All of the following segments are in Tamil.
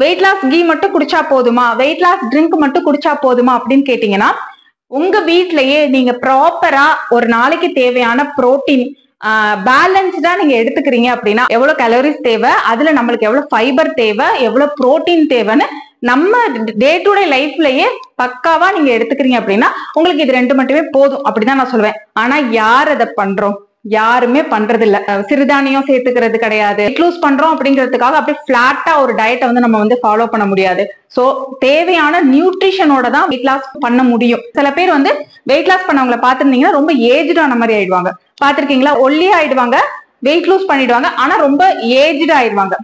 வெயிட் லாஸ் கீ மட்டும் குடிச்சா போதுமா, வெயிட் லாஸ் ட்ரிங்க் மட்டும் குடிச்சா போதுமா அப்படின்னு கேட்டீங்கன்னா, உங்க வீட்லயே நீங்க ப்ராப்பரா ஒரு நாளைக்கு தேவையான புரோட்டீன் பேலன்ஸ்டா நீங்க எடுத்துக்கிறீங்க அப்படின்னா, எவ்வளவு கலோரிஸ் தேவை, அதுல நம்மளுக்கு எவ்வளவு ஃபைபர் தேவை, எவ்வளவு புரோட்டீன் தேவைன்னு நம்ம டே டு டே லைஃப்லயே பக்காவா நீங்க எடுத்துக்கிறீங்க அப்படின்னா உங்களுக்கு இது 2 மட்டுமே போதும் அப்படிதான் நான் சொல்லுவேன். ஆனா யார் அதை பண்றோம்? யாருமே பண்றது இல்ல. சிறுதானியம் சேர்த்துக்கிறது கிடையாது. வெயிட் லூஸ் பண்றோம் அப்படிங்கிறதுக்காக அப்படியே பிளாட்டா ஒரு டயட்டை வந்து நம்ம வந்து ஃபாலோ பண்ண முடியாது. சோ தேவையான நியூட்ரிஷனோட தான் வெயிட் லாஸ் பண்ண முடியும். சில பேர் வந்து வெயிட் லாஸ் பண்ணவங்களை பாத்துருந்தீங்கன்னா ரொம்ப ஏஜ்டான மாதிரி ஆயிடுவாங்க. பாத்திருக்கீங்களா? ஒல்லியா ஆயிடுவாங்க, வெயிட் லூஸ் பண்ணிடுவாங்க, ஆனா ரொம்ப ஏஜ்டா ஆயிடுவாங்க.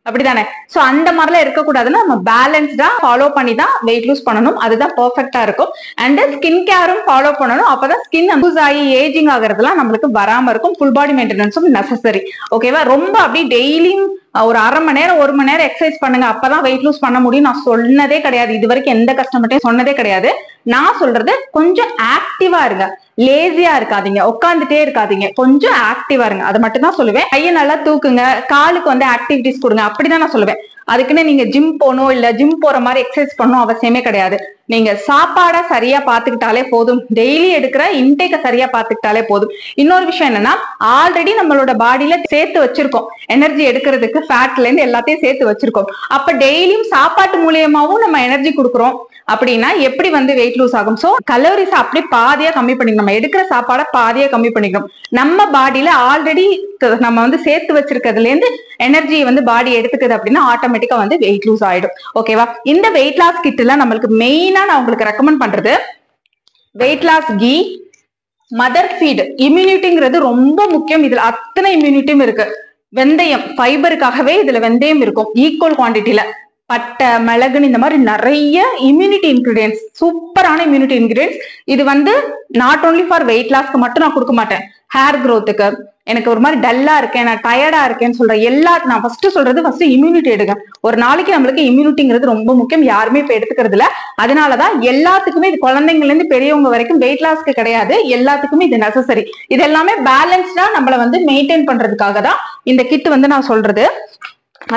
அப்படிதானே? சோ அந்த மாதிரிலாம் இருக்கக்கூடாதுன்னா நம்ம பேலன்ஸ்டா ஃபாலோ பண்ணி தான் வெயிட் லூஸ் பண்ணணும். அதுதான் பெர்ஃபெக்டா இருக்கும். அண்ட் ஸ்கின் கேரும் ஃபாலோ பண்ணணும். அப்பதான் ஸ்கின் லூஸ் ஆகி ஏஜிங் ஆகுறதுலாம் நம்மளுக்கு வராம இருக்கும். ஃபுல் பாடி மெயின்டெனன்ஸும் நெசசரி. ஓகேவா? ரொம்ப அப்படி டெய்லியும் ஒரு அரை மணி நேரம் 1 மணி நேரம் எக்ஸசைஸ் பண்ணுங்க அப்பதான் வெயிட் லூஸ் பண்ண முடியும் நான் சொன்னதே கிடையாது. இது வரைக்கும் எந்த கஸ்டமர்ட்டையும் சொன்னதே கிடையாது. நான் சொல்றது கொஞ்சம் ஆக்டிவா இருங்க, லேசியா இருக்காதீங்க, உட்காந்துட்டே இருக்காதீங்க, கொஞ்சம் ஆக்டிவா இருங்க. அதை மட்டும் தான் சொல்லுவேன். கையை நல்லா தூக்குங்க, காலுக்கு வந்து ஆக்டிவிட்டிஸ் கொடுங்க, அப்படிதான் நான் சொல்லுவேன். அதுக்குன்னு நீங்க ஜிம் போகணும் இல்ல ஜிம் போற மாதிரி எக்ஸசைஸ் பண்ணணும் அவசியமே கிடையாது. நீங்க சாப்பாடை சரியா பாத்துக்கிட்டாலே போதும், டெய்லி எடுக்கிற இன்டேக்க சரியா பாத்துக்கிட்டாலே போதும். இன்னொரு விஷயம் என்னன்னா, ஆல்ரெடி நம்மளோட பாடியில சேர்த்து வச்சிருக்கோம் எனர்ஜி எடுக்கிறதுக்கு, ஃபேட்ல இருந்து எல்லாத்தையும் சேர்த்து வச்சிருக்கோம். அப்ப டெய்லியும் சாப்பாட்டு மூலியமாவும் நம்ம எனர்ஜி கொடுக்குறோம் அப்படின்னா எப்படி வந்து வெயிட் லூஸ் ஆகும்? சோ கலோரிஸ் அப்படியே பாதியா கம்மி பண்ணிக்கணும். நம்ம எடுக்கிற சாப்பாடை பாதியா கம்மி பண்ணிக்கணும். நம்ம பாடியில ஆல்ரெடி நம்ம வந்து சேர்த்து வச்சிருக்கிறதுல இருந்து எனர்ஜி வந்து பாடி எடுத்துக்குது அப்படின்னா ஆட்டோமேட்டிக்கா வந்து வெயிட் லூஸ் ஆயிடும். ஓகேவா? இந்த வெயிட் லாஸ் கிட்ல நம்மளுக்கு மெயினா நான் உங்களுக்கு ரெக்கமெண்ட் பண்றது வெயிட் லாஸ் கீ, மதர் ஃபீட். இம்யூனிட்டிங்கிறது ரொம்ப முக்கியம். இதுல அத்தனை இம்யூனிட்டியும் இருக்கு. வெந்தயம், ஃபைபருக்காகவே இதுல வெந்தயம் இருக்கும் ஈக்குவல் குவான்டிட்டியில. பட்டை, மிளகுன்னு இந்த மாதிரி நிறைய இம்யூனிட்டி இன்கிரீடியன்ஸ், சூப்பரான இம்யூனிட்டி இன்கிரீடியன்ஸ். இது வந்து நாட் ஓன்லி ஃபார் வெயிட் லாஸ்க்கு மட்டும் நான் கொடுக்க மாட்டேன். ஹேர் க்ரோத்துக்கு, எனக்கு ஒரு மாதிரி டல்லா இருக்கேன், நான் டயர்டா இருக்கேன்னு சொல்றேன் நான் ஃபர்ஸ்ட் சொல்றது ஃபர்ஸ்ட் இம்யூனிட்டி எடுங்க. ஒரு நாளைக்கு நம்மளுக்கு இம்யூனிட்டிங்கிறது ரொம்ப முக்கியம். யாருமே இப்ப எடுத்துக்கிறது இல்ல. அதனாலதான் எல்லாத்துக்குமே இது, குழந்தைங்கள்ல இருந்து பெரியவங்க வரைக்கும் வெயிட் லாஸ்க்கு கிடையாது, எல்லாத்துக்குமே இது நெசசரி. இது எல்லாமே பேலன்ஸ்டா நம்மள வந்து மெயின்டைன் பண்றதுக்காக தான் இந்த கிட் வந்து நான் சொல்றது.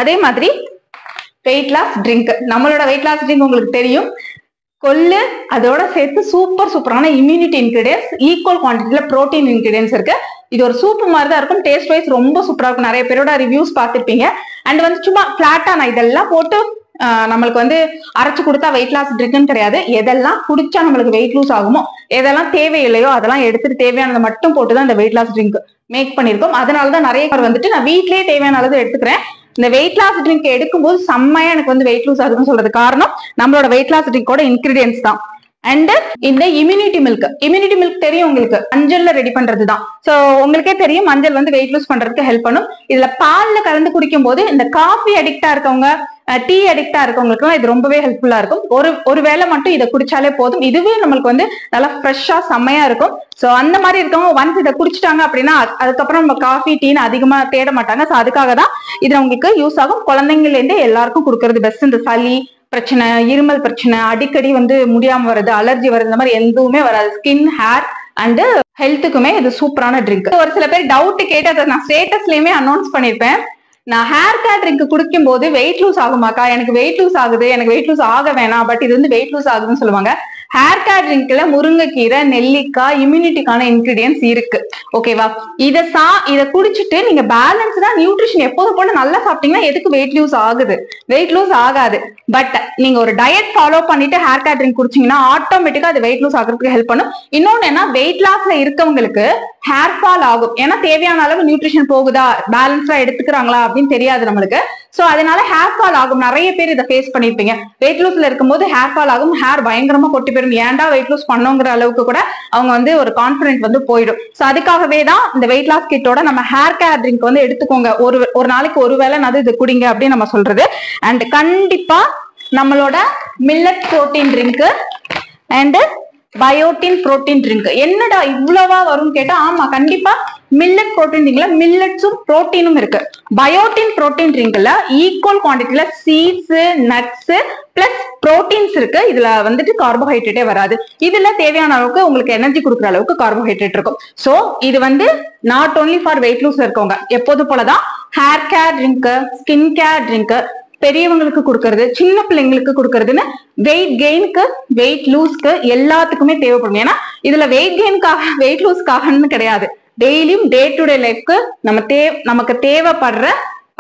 அதே மாதிரி வெயிட் லாஸ் ட்ரிங்க், நம்மளோட வெயிட் லாஸ் ட்ரிங்க் உங்களுக்கு தெரியும். கொள்ளு, அதோட சேர்த்து சூப்பரான இம்யூனிட்டி இன்கிரீடியன்ஸ், ஈக்குவல் குவான்டிட்டியில புரோட்டீன் இன்கிரீடியன்ஸ் இருக்கு. இது ஒரு சூப் மாதிரி தான் இருக்கும். டேஸ்ட் வைஸ் ரொம்ப சூப்பரா இருக்கும். நிறைய பேரோட ரிவ்யூஸ் பார்த்திருப்பீங்க. அண்ட் வந்து சும்மா பிளாட்டா நான் இதெல்லாம் போட்டு நம்மளுக்கு வந்து அரைச்சு கொடுத்தா வெயிட் லாஸ் ட்ரிங்க்னு கிடையாது. எதெல்லாம் குடிச்சா நம்மளுக்கு வெயிட் லூஸ் ஆகுமோ, எதெல்லாம் தேவையில்லையோ அதெல்லாம் எடுத்துட்டு தேவையானதை மட்டும் போட்டுதான் இந்த வெயிட் லாஸ் ட்ரிங்க் மேக் பண்ணிருக்கோம். அதனாலதான் நிறைய பேர் வந்துட்டு நான் வீட்லயே தேவையான அளவு எடுத்துக்கிறேன். இந்த வெயிட் லாஸ் ட்ரிங்க் எடுக்கும்போது செம்மையா எனக்கு வந்து வெயிட் லூஸ் ஆகுதுன்னு சொல்றது காரணம் நம்மளோட வெயிட் லாஸ் ட்ரிங்கோட இன்கிரீடியன்ஸ் தான். அண்ட் இந்த இம்யூனிட்டி மில்க் தெரியும் உங்களுக்கு, மஞ்சள்ல ரெடி பண்றதுதான். சோ உங்களுக்கே தெரியும் மஞ்சள் வந்து வெயிட் லூஸ் பண்றதுக்கு ஹெல்ப் பண்ணும். இதுல பால்ல கலந்து குடிக்கும் போது இந்த காஃபி அடிக்டா இருக்கவங்க, டீ அடிக்டா இருக்கவங்களுக்கு இது ரொம்பவே ஹெல்ப்ஃபுல்லா இருக்கும். ஒரு வேளை மட்டும் இதை குடிச்சாலே போதும். இதுவே நம்மளுக்கு வந்து நல்லா ஃப்ரெஷ்ஷா செம்மையா இருக்கும். சோ அந்த மாதிரி இருக்கவங்க ஒன்ஸ் இதை குடிச்சிட்டாங்க அப்படின்னா அதுக்கப்புறம் நம்ம காஃபி டீன்னு அதிகமா தேட மாட்டாங்க. சோ அதுக்காக தான் இது உங்களுக்கு யூஸ் ஆகும். குழந்தைங்கள்ல இருந்து எல்லாருக்கும் கொடுக்கறது பெஸ்ட். இந்த சளி பிரச்சனை, இருமல் பிரச்சனை, அடிக்கடி வந்து முடியாம வருது, அலர்ஜி வருது, இந்த மாதிரி எதுவுமே வராது. ஸ்கின், ஹேர் அண்ட் ஹெல்த்துக்குமே இது சூப்பரான ட்ரிங்க். ஒரு சில பேர் டவுட் கேட்டு அதை நான் ஸ்டேட்டஸ்லயுமே அனௌன்ஸ் பண்ணிருப்பேன். நான் ஹேர் கேர் ட்ரிங்க் குடிக்கும் போது வெயிட் லூஸ் ஆகுமாக்கா, எனக்கு வெயிட் லூஸ் ஆகுது, எனக்கு வெயிட் லூஸ் ஆக வேணாம், பட் இது வந்து வெயிட் லூஸ் ஆகுதுன்னு சொல்லுவாங்க. ஹேர் கேர் ட்ரிங்க்ல முருங்கைக்கீரை, நெல்லிக்காய், இம்யூனிட்டிக்கான இன்கிரீடியன்ஸ் இருக்கு. ஓகேவா? இதை குடிச்சிட்டு நீங்க பேலன்ஸ்டா நியூட்ரிஷன் எப்போதும் போல நல்லா சாப்பிட்டீங்கன்னா எதுக்கு வெயிட் லூஸ் ஆகுது? வெயிட் லூஸ் ஆகாது. பட் நீங்க ஒரு டயட் ஃபாலோ பண்ணிட்டு ஹேர் கேர் ட்ரிங்க் குடிச்சீங்கன்னா ஆட்டோமேட்டிக்கா அது வெயிட் லூஸ் ஆகிறதுக்கு ஹெல்ப் பண்ணும். இன்னொன்னு என்ன, வெயிட் லாஸ்ல இருக்கவங்களுக்கு ஹேர் ஃபால் ஆகும். ஏன்னா தேவையான அளவு நியூட்ரிஷன் போகுதா, பேலன்ஸ்டா எடுத்துக்கிறாங்களா அப்படின்னு தெரியாது நம்மளுக்கு. சோ அதனால ஹேர் ஃபால் ஆகும். நிறைய பேர் இதை ஃபேஸ் பண்ணிருப்பீங்க. வெயிட் லூஸ்ல இருக்கும்போது ஹேர் ஃபால் ஆகும், ஹேர் பயங்கரமா கொட்டி போயிடும். ஏன்டா வெயிட் லூஸ் பண்ணோங்கிற அளவுக்கு கூட அவங்க வந்து ஒரு கான்பிடன்ட் வந்து போயிடும். சோ அதுக்காகவே தான் இந்த வெயிட் லாஸ் கிட்டோட நம்ம ஹேர் கேர் ட்ரிங்க் வந்து எடுத்துக்கோங்க. ஒரு நாளைக்கு ஒரு வேளை இது குடிங்க அப்படின்னு நம்ம சொல்றது. அண்ட் கண்டிப்பா நம்மளோட millet protein drink and biotin protein drink. என்னடா இவ்வளவா வரும் கேட்டா, ஆமா கண்டிப்பா மில்லட் புரோட்டீன் ட்ரிங்க்ல மில்லட்ஸும் புரோட்டீனும் இருக்கு. பயோட்டின் புரோட்டீன் ட்ரிங்க்ல ஈக்குவல் குவான்டிட்டியில சீட்ஸ், நட்ஸ் பிளஸ் புரோட்டீன்ஸ் இருக்கு. இதுல வந்துட்டு கார்போஹைட்ரேட்டே வராது. இதுல தேவையான அளவுக்கு உங்களுக்கு எனர்ஜி கொடுக்குற அளவுக்கு கார்போஹைட்ரேட் இருக்கும். சோ இது வந்து not only for wait loose இருக்கவங்க, எப்போது போலதான் hair care drink, skin care drink, பெரியவங்களுக்கு கொடுக்கறது, சின்ன பிள்ளைங்களுக்கு கொடுக்கறதுன்னு வெயிட் கெயினுக்கு, வெயிட் லூஸ்க்கு எல்லாத்துக்குமே தேவைப்படும். ஏன்னா இதுல வெயிட் கெயின்காக, வெயிட் லூஸ்க்காகன்னு கிடையாது. டெய்லியும் டே டு டே லைஃப்க்கு நமக்கு தேவைப்படுற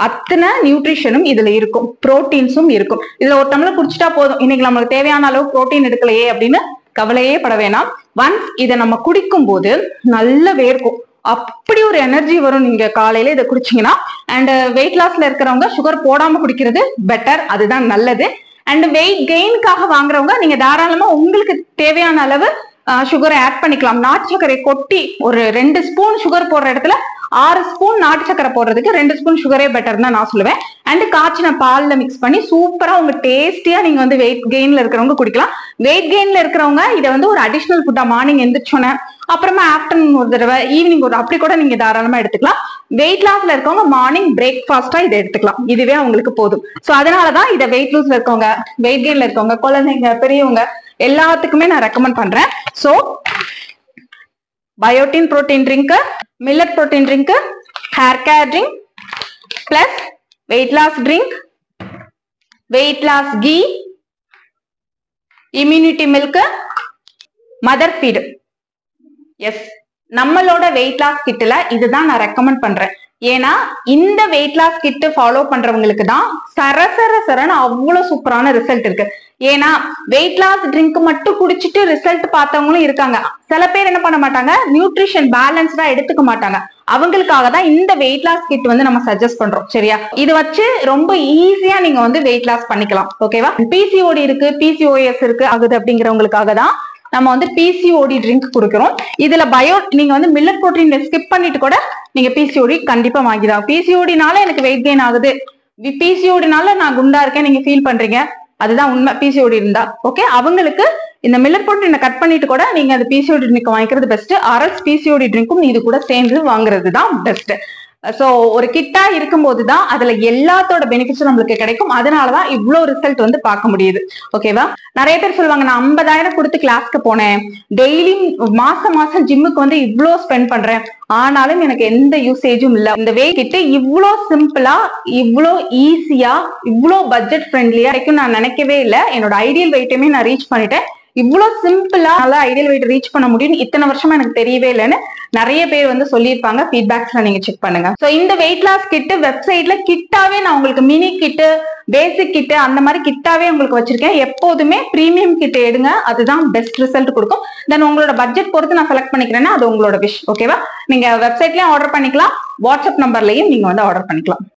அத்தனை நியூட்ரிஷனும் இதுல இருக்கும், புரோட்டீன்ஸும் இருக்கும். இதுல ஒரு டம்ளர் குடிச்சிட்டா போதும், இன்னைக்கு நம்மளுக்கு தேவையான அளவு புரோட்டீன் எடுக்கலையே அப்படின்னு கவலையே பட வேணாம். ஒன்ஸ் இதை நம்ம குடிக்கும் போது நல்ல வேர்க்கும், அப்படி ஒரு எனர்ஜி வரும். நீங்க காலையில இதை குடிச்சீங்கன்னா. அண்ட் வெயிட் லாஸ்ல இருக்கிறவங்க சுகர் போடாம குடிக்கிறது பெட்டர், அதுதான் நல்லது. அண்ட் வெயிட் கெயின்காக வாங்குறவங்க நீங்க தாராளமா உங்களுக்கு தேவையான அளவு சுகரை ஆட் பண்ணிக்கலாம். நாட்டு சர்க்கரை கொட்டி ஒரு 2 ஸ்பூன் சுகர் போடுற இடத்துல 6 ஸ்பூன் நாட்டு சக்கரை போடுறதுக்கு 2 ஸ்பூன் சுகரே பெட்டர் தான் நான் சொல்லுவேன். அண்ட் காய்ச்சின பால்ல மிக்ஸ் பண்ணி சூப்பரா உங்க டேஸ்டியா நீங்க வந்து வெயிட் கெயின்ல இருக்கிறவங்க குடிக்கலாம். வெயிட் கெயின்ல இருக்கிறவங்க இதை வந்து ஒரு அடிஷனல் ஃபுட்டா மார்னிங் எந்திரிச்சோன்னே, அப்புறமா ஆஃப்டர்நூன் ஒரு தடவை, ஈவினிங் ஒரு அப்படி கூட நீங்க தாராளமா எடுத்துக்கலாம். வெயிட் லாஸ்ல இருக்கவங்க மார்னிங் பிரேக்ஃபாஸ்டா இதை எடுத்துக்கலாம், இதுவே அவங்களுக்கு போதும். சோ அதனாலதான் இதை வெயிட் லூஸ்ல இருக்கவங்க, வெயிட் கெயின்ல இருக்கவங்க, குழந்தைங்க, பெரியவங்க எல்லாத்துக்குமே நான் ரெக்கமெண்ட் பண்றேன். So biotin protein drink, millet protein drink, hair care drink, plus weight loss drink, weight loss கீ, immunity milk, mother feed. Yes, நம்மளோட வெயிட் லாஸ் கிட்ல இதுதான் நான் ரெக்கமெண்ட் பண்றேன். ஏன்னா இந்த வெயிட் லாஸ் கிட் ஃபாலோ பண்றவங்களுக்கு தான் சரசரன்னு அவ்வளவு சூப்பரான ரிசல்ட் இருக்கு. ஏன்னா வெயிட் லாஸ் ட்ரிங்க் மட்டும் குடிச்சிட்டு ரிசல்ட் பார்த்தவங்களும் இருக்காங்க. சில பேர் என்ன பண்ண மாட்டாங்க, நியூட்ரிஷன் பேலன்ஸ்டா எடுத்துக்க மாட்டாங்க. அவங்களுக்காக தான் இந்த வெயிட் லாஸ் கிட் வந்து நம்ம சஜஸ்ட் பண்றோம். சரியா, இது வச்சு ரொம்ப ஈஸியா நீங்க வந்து வெயிட் லாஸ் பண்ணிக்கலாம். ஓகேவா, பிசிஓடி இருக்கு, பிசிஓஎஸ் இருக்கு ஆகுது அப்படிங்கிறவங்களுக்காக தான் நம்ம வந்து பிசிஓடி ட்ரிங்க் கொடுக்கிறோம். இதுல நீங்க வந்து மில்லட் புரோட்டீன் ஸ்கிப் பண்ணிட்டு கூட நீங்க பிசிஓடி கண்டிப்பா வாங்கிதான். பிசிஓடினால எனக்கு வெயிட் கெயின் ஆகுது, பிசிஓடினால நான் குண்டா இருக்கேன் நீங்க ஃபீல் பண்றீங்க, அதுதான் உண்மை. பிசிஓடி இருந்தா ஓகே, அவங்களுக்கு இந்த மில்லட் புரோட்டீனை கட் பண்ணிட்டு கூட நீங்க அந்த பிசிஓடி ட்ரிங்க் வாங்கிக்கிறது பெஸ்ட். ஆர்எல்ஸ் பிசிஓடி ட்ரிங்க்கும் இது கூட சேர்ந்து வாங்குறது தான் பெஸ்ட். சோ ஒரு கிட்டா இருக்கும்போது தான் அதுல எல்லாத்தோட பெனிஃபிட்ஸும் நம்மளுக்கு கிடைக்கும். அதனாலதான் இவ்வளவு ரிசல்ட் வந்து பார்க்க முடியுது. ஓகேவா, நிறைய பேர் சொல்லுவாங்க, நான் 50,000 கொடுத்து கிளாஸ்க்கு போனேன், டெய்லி மாசம் ஜிம்முக்கு வந்து இவ்வளோ ஸ்பெண்ட் பண்றேன், ஆனாலும் எனக்கு எந்த யூசேஜும் இல்ல. இந்த வெயிட் கிட் இவ்வளோ சிம்பிளா, இவ்வளோ ஈஸியா, இவ்வளோ பட்ஜெட் ஃப்ரெண்ட்லியா இருக்கும் நான் நினைக்கவே இல்லை. என்னோட ஐடியல் வெயிட்டுமே நான் ரீச் பண்ணிட்டேன். இவ்வளவு சிம்பிளா நல்லா ஐடியல் வெயிட் ரீச் பண்ண முடியும் இத்தனை வருஷமா எனக்கு தெரியவே இல்லைன்னு நிறைய பேர் வந்து சொல்லியிருப்பாங்க. ஃபீட்பேக்ஸ்ல நீங்க செக் பண்ணுங்க. சோ இந்த வெயிட் லாஸ் கிட் வெப்சைட்ல கிட்டாவே நான் உங்களுக்கு மினி கிட்டு, பேசிக் கிட்டு அந்த மாதிரி கிட்டாவே உங்களுக்கு வச்சிருக்கேன். எப்போதுமே பிரீமியம் கிட் எடுங்க, அதுதான் பெஸ்ட் ரிசல்ட் கொடுக்கும். தென் உங்களோட பட்ஜெட் பொறுத்து நான் செலக்ட் பண்ணிக்கிறேன்னா அது உங்களோட விஷ். ஓகேவா, நீங்க வெப்சைட்லயும் ஆர்டர் பண்ணிக்கலாம், வாட்ஸ்அப் நம்பர்லயும் நீங்க வந்து ஆர்டர் பண்ணிக்கலாம்.